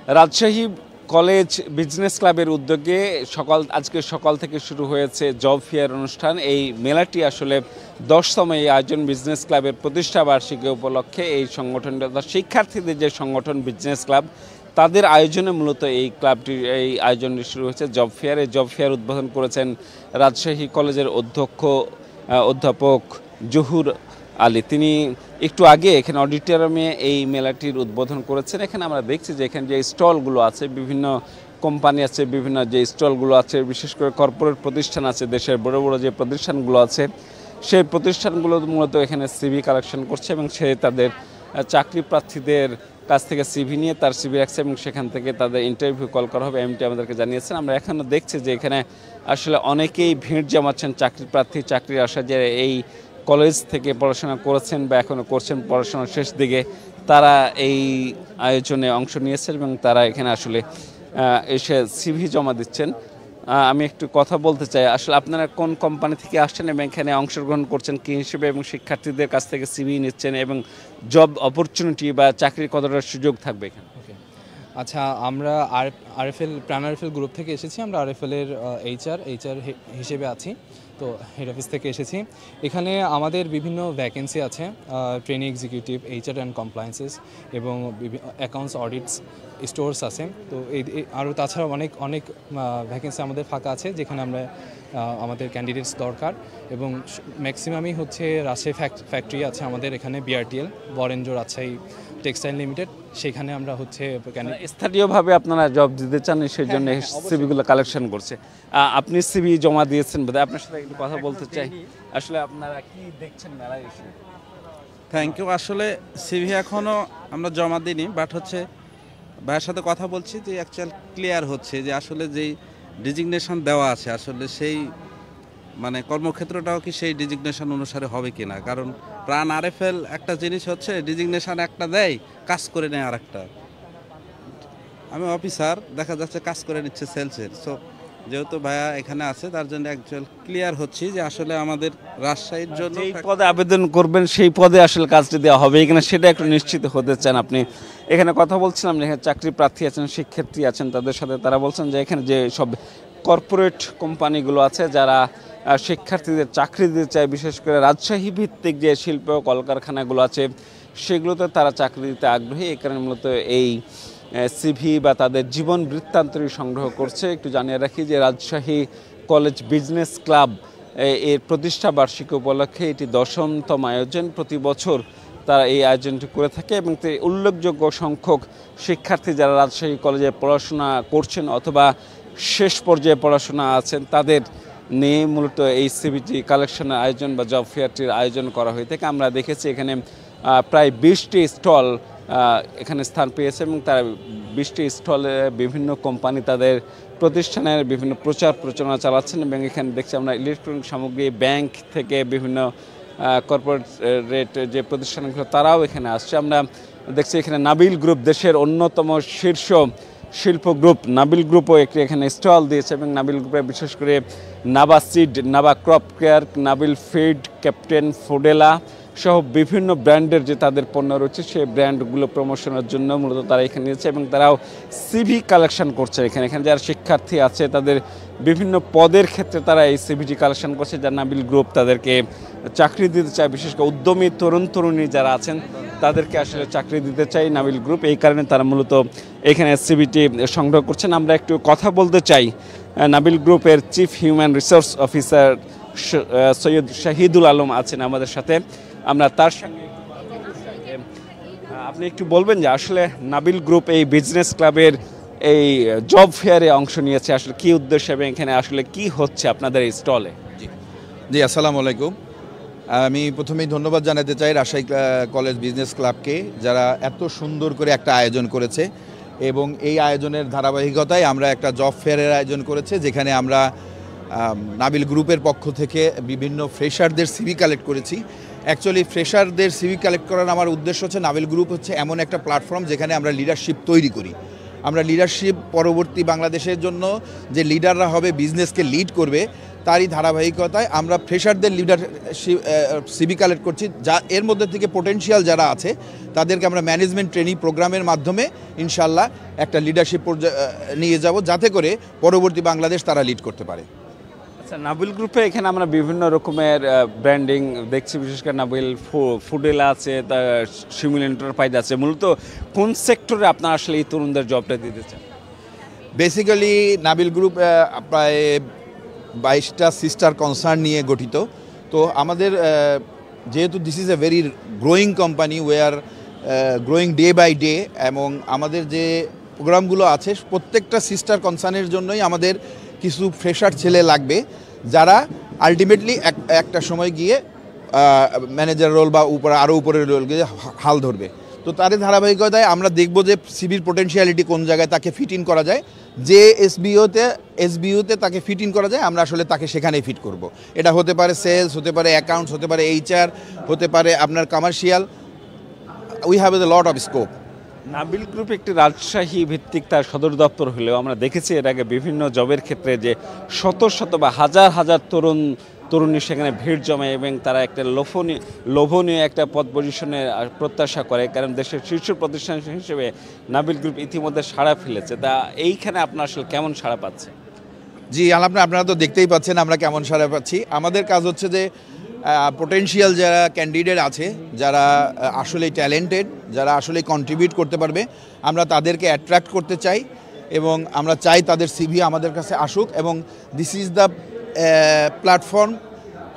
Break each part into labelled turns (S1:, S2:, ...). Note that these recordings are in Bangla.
S1: রাজশাহী কলেজ বিজনেস ক্লাবের উদ্যোগে আজকে সকাল থেকে শুরু হয়েছে জব ফেয়ার অনুষ্ঠান। এই মেলাটি আসলে 10তম এই আয়োজন বিজনেস ক্লাবের প্রতিষ্ঠা বার্ষিকী উপলক্ষে এই সংগঠনটা শিক্ষার্থীদের যে সংগঠন বিজনেস ক্লাব তাদের আয়োজনে মূলত এই আয়োজনটি শুরু হয়েছে জব ফেয়ার। এই জব ফেয়ার উদ্বোধন করেছেন রাজশাহী কলেজের অধ্যাপক জহুর আলী। তিনি একটু আগে এখানে অডিটোরিয়ামে এই মেলাটির উদ্বোধন করেছেন। এখানে আমরা দেখছি যে এখানে যে স্টলগুলো আছে, বিভিন্ন কোম্পানি আছে, বিভিন্ন যে স্টলগুলো আছে, বিশেষ করে কর্পোরেট প্রতিষ্ঠান আছে, দেশের বড় বড় যে প্রতিষ্ঠানগুলো আছে সেই প্রতিষ্ঠানগুলো মূলত এখানে সিভি কালেকশন করছে এবং সে তাদের চাকরি প্রার্থীদের কাছ থেকে সিভি নিয়ে তার সিভি রাখছে এবং সেখান থেকে তাদের ইন্টারভিউ কল করা হবে এমনটি আমাদেরকে জানিয়েছেন। আমরা এখনও দেখছি যে এখানে আসলে অনেকেই ভিড় জমাচ্ছেন চাকরি প্রার্থী, চাকরির আশা যে এই কলেজ থেকে পড়াশোনা করেছেন বা এখনও করছেন পড়াশোনার শেষ দিকে, তারা এই আয়োজনে অংশ নিয়েছেন এবং তারা এখানে আসলে এসে সিভি জমা দিচ্ছেন। আমি একটু কথা বলতে চাই, আসলে আপনারা কোন কোম্পানি থেকে আসছেন এবং এখানে অংশগ্রহণ করছেন কী হিসেবে এবং শিক্ষার্থীদের কাছ থেকে সিভি নিচ্ছেন এবং জব অপরচুনিটি বা চাকরির কতটা সুযোগ থাকবে এখানে?
S2: আচ্ছা, আমরা প্রাণ আরএফএল গ্রুপ থেকে এসেছি। আমরা আরএফএলের এইচআর হিসেবে আছি, তো হেড অফিস থেকে এসেছি। এখানে আমাদের বিভিন্ন ভ্যাকেন্সি আছে, training executive, HR and compliances এবং অ্যাকাউন্টস অডিটস, স্টোরস আছে। তো আরও তাছাড়া অনেক ভ্যাকেন্সি আমাদের ফাঁকা আছে যেখানে আমরা আমাদের ক্যান্ডিডেটস দরকার এবং ম্যাক্সিমামই হচ্ছে রাজশাহী ফ্যাক্টরি আছে আমাদের এখানে, বিআরটিএল, বরেন্দ্র রাজশাহী টেক্সটাইল লিমিটেড, সেখানে আমরা হচ্ছে
S1: স্থানীয়ভাবে আপনারা জব দিতে চান, সেই জন্য সিভিগুলো কালেকশন করছে। আপনি সিভি জমা দিয়েছেন বোধহয়, আপনার সাথে একটু কথা বলতে চাই। আসলে আপনারা কি দেখছেন মেলায় এসে?
S3: Thank you. আসলে সিভি এখনও আমরা জমা দিইনি, বাট হচ্ছে ভাইয়ের সাথে কথা বলছি যে অ্যাকচুয়াল ক্লিয়ার হচ্ছে যে আসলে যেই ডিজিগনেশন দেওয়া আছে আসলে সেই মানে কর্মক্ষেত্রটাও কি সেই ডিজিগনেশন অনুসারে হবে কি না। কারণ প্রাণ আরএফএল একটা জিনিস হচ্ছে ডিজিগনেশন একটা দেয়, কাজ করে নেয় আর একটা। আমি অফিসার, দেখা যাচ্ছে কাজ করে নিচ্ছে সেলসের। সো যেহেতু ভাইয়া এখানে আছে তার জন্য অ্যাকচুয়াল ক্লিয়ার হচ্ছি যে আসলে আমাদের রাজশাহীর জন্য
S1: এই পদে আবেদন করবেন সেই পদে আসলে কাজটি দেওয়া হবে এখানে, সেটা একটু নিশ্চিত হতে চান আপনি। এখানে কথা বলছিলাম যে এখানে চাকরি প্রার্থী আছেন, শিক্ষার্থী আছেন, তাদের সাথে তারা বলছেন যে এখানে যে সব কর্পোরেট কোম্পানিগুলো আছে যারা শিক্ষার্থীদের চাকরি দিতে চায়, বিশেষ করে রাজশাহী ভিত্তিক যে শিল্প কলকারখানাগুলো আছে সেগুলোতে তারা চাকরি দিতে আগ্রহী। এই কারণে মূলত এই সিভি বা তাদের জীবন বৃত্তান্তরী সংগ্রহ করছে। একটু জানিয়ে রাখি যে রাজশাহী কলেজ বিজনেস ক্লাব এর প্রতিষ্ঠা বার্ষিকী উপলক্ষে এটি 10তম আয়োজন। প্রতি বছর তারা এই আয়োজনটি করে থাকে এবং উল্লেখযোগ্য সংখ্যক শিক্ষার্থী যারা রাজশাহী কলেজে পড়াশোনা করছেন অথবা শেষ পর্যায়ে পড়াশোনা আছেন তাদের নিয়ে মূলত এই সিভিটি কালেকশনের আয়োজন বা জব ফেয়ারটির আয়োজন করা হয়ে থাকে। আমরা দেখেছি এখানে প্রায় 20টি স্টল এখানে স্থান পেয়েছে এবং তারা 20টি স্টলে বিভিন্ন কোম্পানি তাদের প্রতিষ্ঠানের বিভিন্ন প্রচার প্রচারণা চালাচ্ছেন এবং এখানে দেখছি আমরা ইলেকট্রনিক সামগ্রী, ব্যাংক থেকে বিভিন্ন কর্পোরেট যে প্রতিষ্ঠানগুলো তারাও এখানে আসছে। আমরা দেখছি এখানে নাবিল গ্রুপ, দেশের অন্যতম শীর্ষ শিল্প গ্রুপ নাবিল গ্রুপও একটি এখানে স্টল দিয়েছে এবং নাবিল গ্রুপে বিশেষ করে Naba seed, Naba crop care, Nabil feed, captain ফুডেলা সহ বিভিন্ন ব্র্যান্ডের যে তাদের পণ্য রয়েছে সেই ব্র্যান্ডগুলো প্রমোশনের জন্য মূলত তারা এখানে নিয়েছে এবং তারাও সিভি কালেকশন করছে। এখানে যারা শিক্ষার্থী আছে তাদের বিভিন্ন পদের ক্ষেত্রে তারা এই সিভিটি কালেকশন করছে, যারা নাবিল গ্রুপ তাদেরকে চাকরি দিতে চায়, বিশেষ করে উদ্যমী তরুণী যারা আছেন তাদেরকে আসলে চাকরি দিতে চাই নাবিল গ্রুপ। এই কারণে তারা মূলত এখানে সিভিটি সংগ্রহ করছেন। আমরা একটু কথা বলতে চাই নাবিল গ্রুপের chief human resource officer Syed Shahidul Alam আছেন আমাদের সাথে, আমরা তার সঙ্গে আপনি একটু বলবেন যে আসলে নাবিল গ্রুপ এই বিজনেস ক্লাবের এই জব ফেয়ারে অংশ নিয়েছে, আসলে কি উদ্দেশ্য এবং এখানে আসলে কি হচ্ছে আপনাদের এই স্টলে?
S4: জি, আসসালামু আলাইকুম। আমি প্রথমেই ধন্যবাদ জানাতে চাই রাজশাহী কলেজ বিজনেস ক্লাবকে, যারা এত সুন্দর করে একটা আয়োজন করেছে এবং এই আয়োজনের ধারাবাহিকতায় আমরা একটা জব ফেয়ারের আয়োজন করেছে যেখানে আমরা নাবিল গ্রুপের পক্ষ থেকে বিভিন্ন ফ্রেশারদের সিভি কালেক্ট করেছি। অ্যাকচুয়ালি ফ্রেশারদের সিভি কালেক্ট করার আমার উদ্দেশ্য হচ্ছে নাবিল গ্রুপ হচ্ছে এমন একটা প্ল্যাটফর্ম যেখানে আমরা লিডারশিপ তৈরি করি। আমরা লিডারশিপ পরবর্তী বাংলাদেশের জন্য যে লিডাররা হবে, বিজনেসকে লিড করবে, তারই ধারাবাহিকতায় আমরা ফ্রেশারদের লিডারশিপ সিভি কালেক্ট করছি, যা এর মধ্যে থেকে পোটেনশিয়াল যারা আছে তাদেরকে আমরা ম্যানেজমেন্ট ট্রেনিং প্রোগ্রামের মাধ্যমে ইনশাল্লাহ একটা লিডারশিপ নিয়ে যাব, যাতে করে পরবর্তী বাংলাদেশ তারা লিড করতে পারে।
S1: আচ্ছা, নাবিল গ্রুপে এখানে আমরা বিভিন্ন রকমের ব্র্যান্ডিং দেখছি, বিশেষ করে নাবিল ফুডেলা আছে, শিমুল এন্টারপ্রাইজ আছে। মূলত কোন সেক্টরে আপনারা আসলে এই তরুণদের জবটা দিতে চান?
S4: বেসিক্যালি নাবিল গ্রুপ প্রায় 22টা সিস্টার কনসার্ন নিয়ে গঠিত। তো আমাদের যেহেতু this is a very growing company, we are growing day by day, এবং আমাদের যে প্রোগ্রামগুলো আছে প্রত্যেকটা সিস্টার কনসার্নের জন্যই আমাদের কিছু ফ্রেশার ছেলে লাগবে, যারা আলটিমেটলি একটা সময় গিয়ে ম্যানেজার রোল বা আরও উপরের রোল গিয়ে হাল ধরবে। তো তাদের ধারাবাহিকতায় আমরা দেখব যে সিভির পোটেনশিয়ালিটি কোন জায়গায় তাকে ফিট ইন করা যায়, যে এসবিওতে তাকে ফিট ইন করা যায় আমরা আসলে তাকে সেখানেই ফিট করব। এটা হতে পারে সেলস, হতে পারে অ্যাকাউন্টস, হতে পারে এইচআর, হতে পারে আপনার commercial. We have a lot of scope.
S1: Nabil group একটি রাজশাহী ভিত্তিক তার সদর দপ্তর হলেও আমরা দেখেছি এর আগে বিভিন্ন জবের ক্ষেত্রে যে শত শত বা হাজার হাজার তরুণী সেখানে ভিড় জমায় এবং তারা একটা লোভনীয় একটা পদ পজিশনে প্রত্যাশা করে, কারণ দেশের শীর্ষ প্রতিষ্ঠান হিসেবে নাবিল গ্রুপ ইতিমধ্যে সাড়া ফেলেছে। তা এইখানে আপনার আসলে কেমন সাড়া পাচ্ছে?
S4: জি, আপনারা তো দেখতেই পাচ্ছেন আমরা কেমন সাড়া পাচ্ছি। আমাদের কাজ হচ্ছে যে পোটেনশিয়াল যারা ক্যান্ডিডেট আছে, যারা আসলে ট্যালেন্টেড, যারা আসলে কন্ট্রিবিউট করতে পারবে, আমরা তাদেরকে অ্যাট্রাক্ট করতে চাই এবং আমরা চাই তাদের সিভি আমাদের কাছে আসুক। এবং this is the platform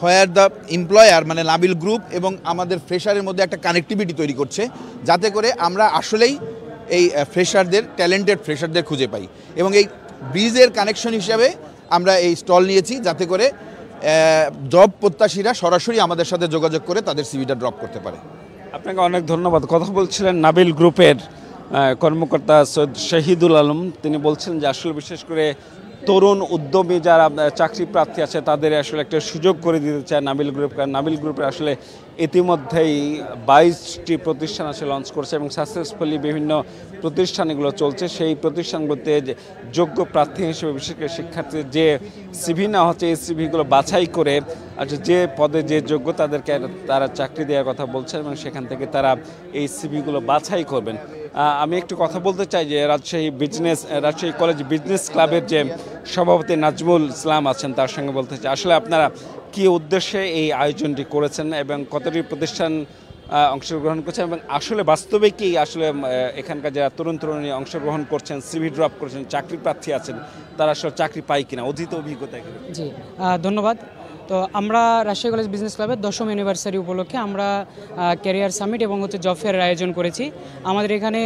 S4: where the employer মানে নাবিল গ্রুপ এবং আমাদের ফ্রেশারের মধ্যে একটা কানেক্টিভিটি তৈরি করছে, যাতে করে আমরা আসলেই এই ফ্রেশারদের, ট্যালেন্টেড ফ্রেশারদের খুঁজে পাই। এবং এই ব্রিজের কানেকশন হিসাবে আমরা এই স্টল নিয়েছি, যাতে করে জব প্রত্যাশীরা সরাসরি আমাদের সাথে যোগাযোগ করে তাদের সিভিটা ড্রপ করতে পারে।
S1: আপনাকে অনেক ধন্যবাদ। কথা বলছিলেন নাবিল গ্রুপের কর্মকর্তা সৈয়দ শহীদুল আলম। তিনি বলছেন যে আসলে বিশেষ করে তরুণ উদ্যমী যারা চাকরি প্রার্থী আছে তাদের আসলে একটা সুযোগ করে দিতে চায় নাবিল গ্রুপ, কারণ নাবিল গ্রুপে আসলে ইতিমধ্যেই 22টি প্রতিষ্ঠান আসলে লঞ্চ করছে এবং সাকসেসফুলি বিভিন্ন প্রতিষ্ঠান এগুলো চলছে। সেই প্রতিষ্ঠানগুলোতে যোগ্য প্রার্থী হিসেবে বিশেষ করে শিক্ষার্থীদের যে সিভি না হচ্ছে, এই সিভিগুলো বাছাই করে যে পদে যে যোগ্য তাদেরকে তারা চাকরি দেওয়ার কথা বলছেন এবং সেখান থেকে তারা এই সিভিগুলো বাছাই করবেন। আমি একটু কথা বলতে চাই যে রাজশাহী কলেজ বিজনেস ক্লাবের যে সভাপতি নাজমুল ইসলাম আছেন, তার সঙ্গে বলতে চাই আসলে আপনারা কী উদ্দেশ্যে এই আয়োজনটি করেছেন এবং কতটি প্রতিষ্ঠান অংশগ্রহণ করছেন, এবং আসলে বাস্তবে কি আসলে এখানকার যারা তরুণী অংশগ্রহণ করছেন, সিভি ড্রপ করছেন, চাকরি প্রার্থী আছেন, তারা আসলে চাকরি পায় কিনা, অধীত অভিজ্ঞতা?
S5: জি, ধন্যবাদ। তো আমরা রাজশাহী কলেজ বিজনেস ক্লাবের 10ম অ্যানিভার্সারি উপলক্ষে আমরা ক্যারিয়ার সামিট এবং জব ফেয়ারের আয়োজন করেছি। আমাদের এখানে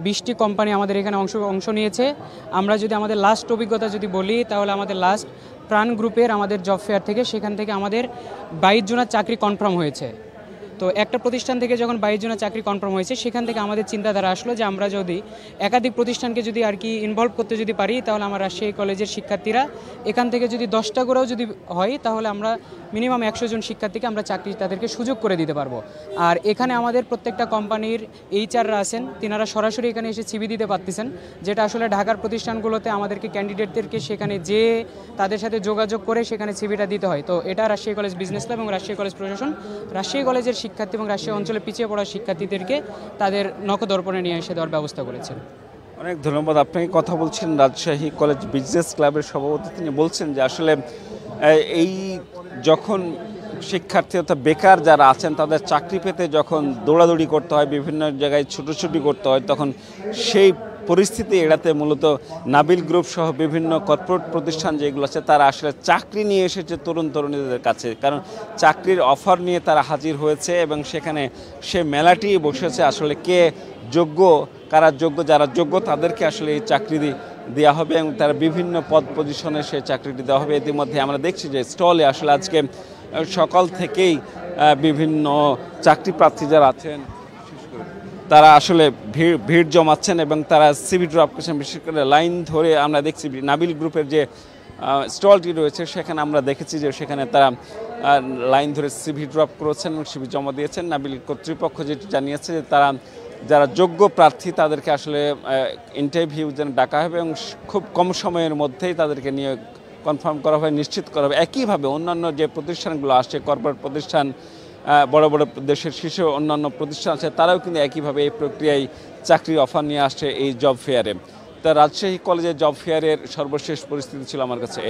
S5: 20টি কোম্পানি আমাদের এখানে অংশ নিয়েছে। আমরা যদি আমাদের লাস্ট অভিজ্ঞতা যদি বলি, তাহলে আমাদের লাস্ট প্রাণ গ্রুপের আমাদের জব ফেয়ার থেকে সেখান থেকে আমাদের 22 জনের চাকরি কনফার্ম হয়েছে। তো একটা প্রতিষ্ঠান থেকে যখন 22 জনের চাকরি কনফার্ম হয়েছে, সেখান থেকে আমাদের চিন্তাধারা আসলো যে আমরা যদি একাধিক প্রতিষ্ঠানকে যদি আর কি ইনভলভ করতে যদি পারি, তাহলে আমার রাজশাহী কলেজের শিক্ষার্থীরা এখান থেকে যদি 10টা করেও যদি হয়, তাহলে আমরা মিনিমাম 100 জন শিক্ষার্থীকে আমরা চাকরি তাদেরকে সুযোগ করে দিতে পারবো। আর এখানে আমাদের প্রত্যেকটা কোম্পানির এইচআররা আছেন, তিনারা সরাসরি এখানে এসে সিভি দিতে পারতেছেন, যেটা আসলে ঢাকার প্রতিষ্ঠানগুলোতে আমাদেরকে ক্যান্ডিডেটদেরকে সেখানে যে তাদের সাথে যোগাযোগ করে সেখানে সিভিটা দিতে হয়। তো এটা রাজশাহী কলেজ বিজনেস ক্লাব এবং রাজশাহী কলেজ প্রশাসন রাজশাহী কলেজের শিক্ষার্থী এবং রাজশাহী অঞ্চলে পিছিয়ে পড়া শিক্ষার্থীদেরকে তাদের নখদর্পণে নিয়ে এসে দেওয়ার ব্যবস্থা করেছেন।
S1: অনেক ধন্যবাদ। আপনাকে কথা বলছেন রাজশাহী কলেজ বিজনেস ক্লাবের সভাপতি। তিনি বলছেন যে আসলে এই যখন শিক্ষার্থী অর্থাৎ বেকার যারা আছেন তাদের চাকরি পেতে যখন দৌড়াদৌড়ি করতে হয়, বিভিন্ন জায়গায় ছুটোছুটি করতে হয়, তখন সেই পরিস্থিতি এড়াতে মূলত নাবিল গ্রুপ সহ বিভিন্ন কর্পোরেট প্রতিষ্ঠান যেগুলো আছে তারা আসলে চাকরি নিয়ে এসেছে তরুণীদের কাছে, কারণ চাকরির অফার নিয়ে তারা হাজির হয়েছে এবং সেখানে সে মেলাটি বসেছে আসলে কে যোগ্য, কারা যোগ্য, যারা যোগ্য তাদেরকে আসলে এই চাকরি দেওয়া হবে এবং তারা বিভিন্ন পদ পজিশনে সেই চাকরিটি দেওয়া হবে। ইতিমধ্যে আমরা দেখছি যে স্টলে আসলে আজকে সকাল থেকেই বিভিন্ন চাকরি প্রার্থী যারা আছেন তারা আসলে ভিড় জমাচ্ছেন এবং তারা সিভি ড্রপ করছেন। বিশেষ করে লাইন ধরে আমরা দেখছি নাবিল গ্রুপের যে স্টলটি রয়েছে সেখানে আমরা দেখেছি যে সেখানে তারা লাইন ধরে সিভি ড্রপ করেছেন এবং সিভি জমা দিয়েছেন। নাবিল কর্তৃপক্ষ যেটি জানিয়েছে যে তারা যারা যোগ্য প্রার্থী তাদেরকে আসলে ইন্টারভিউ যেন ডাকা হবে এবং খুব কম সময়ের মধ্যেই তাদেরকে নিয়োগ কনফার্ম করা হবে, নিশ্চিত করা হবে। একইভাবে অন্যান্য যে প্রতিষ্ঠানগুলো আসছে, কর্পোরেট প্রতিষ্ঠান, বড় বড় দেশের শীর্ষ অন্যান্য প্রতিষ্ঠান আছে, তারাও কিন্তু একইভাবে এই প্রক্রিয়ায় চাকরির অফার নিয়ে আসছে এই জব ফেয়ারে। তা রাজশাহী কলেজের জব ফেয়ারের সর্বশেষ পরিস্থিতি ছিল আমার কাছে